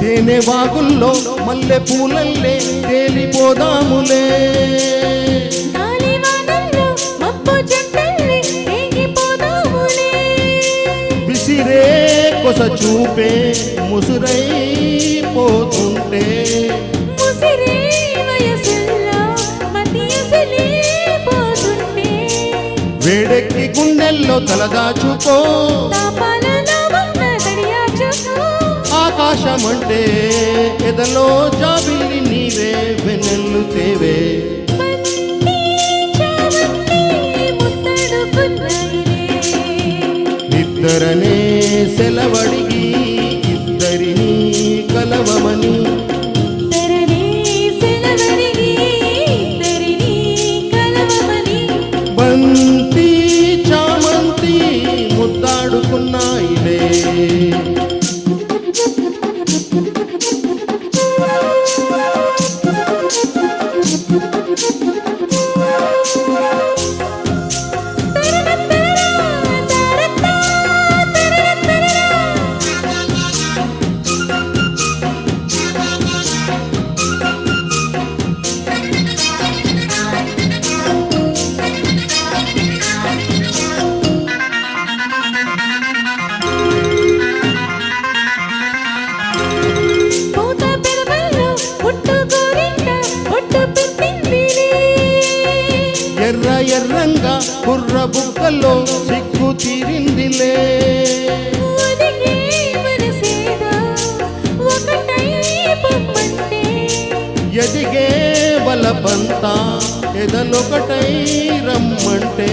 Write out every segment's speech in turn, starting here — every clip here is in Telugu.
తేనె వాగుల్లో మల్లె పూలల్లే తేలిపోదాములే. విసిరే కొస చూపే ముసురై పోతుంటే వేడెక్కి గుండెల్లో తలదాచుకో. ఆకాశమంటే ఎదలో జాబిల్లి నీవే వెన్నెల్లు తేవే. ఇద్దరనే సెలవడిగి ఇద్దరిని కలవమని బంతి చామంతి ముద్దాడుకున్నాయిలే. ఎర్ర ఎర్రంగా కుర్ర బుక్కల్లో సిగ్గు తీరిందిలే. ఎదిగే బలపంతా ఎదలొకటై రమ్మంటే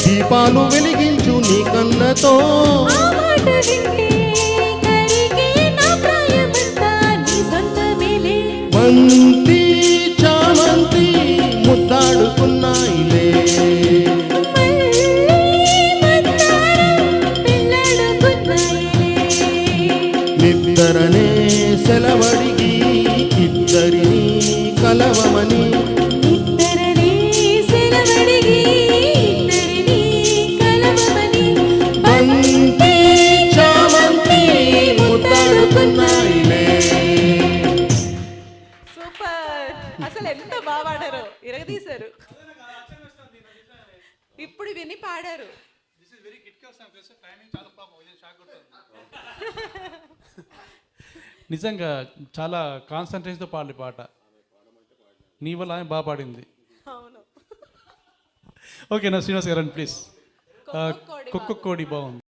దీపాలు వెలిగించు నీ కళ్ళతో. బంతి చామంతి ముద్దాడుకున్నాయిలే. నిద్దరనే సెలవడిగి ఇద్దరిని కలవమని బంతి చామంతి ముద్దాడుకున్నాయిలే. అసలు ఎంత బాగా పాడారో, ఇరగదీశారు. ఇప్పుడు విని పాడారు. నిజంగా చాలా కాన్సన్ట్రేషన్తో పాడే పాట. నీ వల్ల ఆమె బాగా పాడింది. ఓకేనా శ్రీనివాస్ గారు, ప్లీజ్. కుక్క కోడి బాగుంది.